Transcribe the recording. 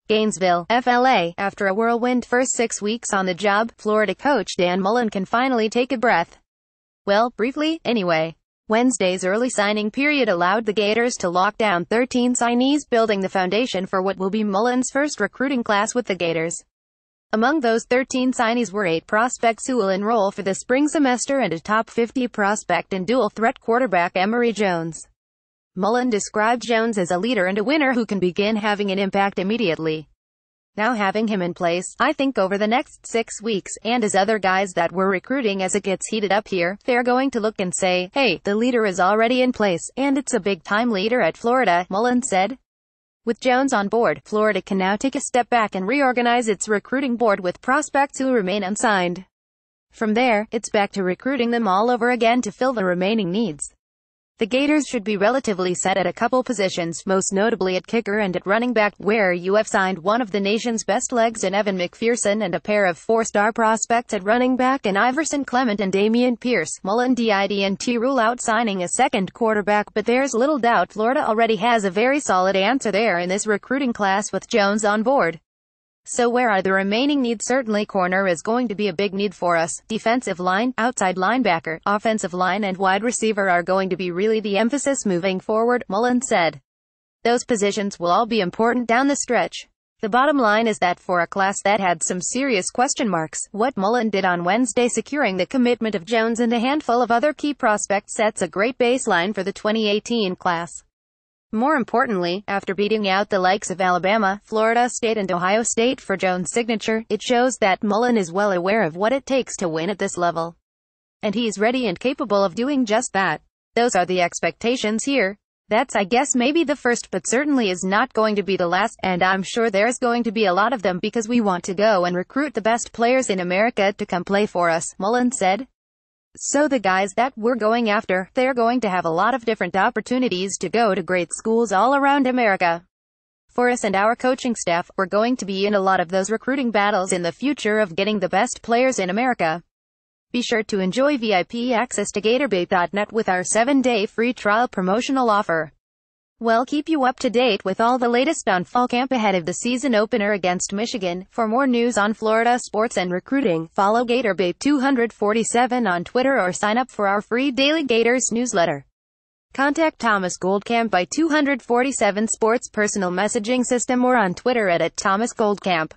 Gainesville, FLA. After a whirlwind first 6 weeks on the job, Florida coach Dan Mullen can finally take a breath. Well, briefly, anyway. Wednesday's early signing period allowed the Gators to lock down 13 signees, building the foundation for what will be Mullen's first recruiting class with the Gators. Among those 13 signees were 8 prospects who will enroll for the spring semester and a top 50 prospect and dual-threat quarterback Emory Jones. Mullen described Jones as a leader and a winner who can begin having an impact immediately. Now having him in place, I think over the next 6 weeks, and as other guys that we're recruiting as it gets heated up here, they're going to look and say, hey, the leader is already in place, and it's a big-time leader at Florida, Mullen said. With Jones on board, Florida can now take a step back and reorganize its recruiting board with prospects who remain unsigned. From there, it's back to recruiting them all over again to fill the remaining needs. The Gators should be relatively set at a couple positions, most notably at kicker and at running back, where you have signed one of the nation's best legs in Evan McPherson and a pair of 4-star prospects at running back in Iverson Clement and Damian Pierce. Mullen didn't rule out signing a second quarterback, but there's little doubt Florida already has a very solid answer there in this recruiting class with Jones on board. So where are the remaining needs? Certainly corner is going to be a big need for us. Defensive line, outside linebacker, offensive line and wide receiver are going to be really the emphasis moving forward, Mullen said. Those positions will all be important down the stretch. The bottom line is that for a class that had some serious question marks, what Mullen did on Wednesday, securing the commitment of Jones and a handful of other key prospects, sets a great baseline for the 2018 class. More importantly, after beating out the likes of Alabama, Florida State and Ohio State for Jones' signature, it shows that Mullen is well aware of what it takes to win at this level. And he's ready and capable of doing just that. Those are the expectations here. That's, I guess, maybe the first, but certainly is not going to be the last, and I'm sure there's going to be a lot of them because we want to go and recruit the best players in America to come play for us, Mullen said. So the guys that we're going after, they're going to have a lot of different opportunities to go to great schools all around America. For us and our coaching staff, we're going to be in a lot of those recruiting battles in the future of getting the best players in America. Be sure to enjoy VIP access to GatorBait.net with our 7-day free trial promotional offer. We'll keep you up to date with all the latest on fall camp ahead of the season opener against Michigan. For more news on Florida sports and recruiting, follow GatorBait247 on Twitter or sign up for our free daily Gators newsletter. Contact Thomas Goldcamp by 247 Sports personal messaging system or on Twitter at @ThomasGoldcamp.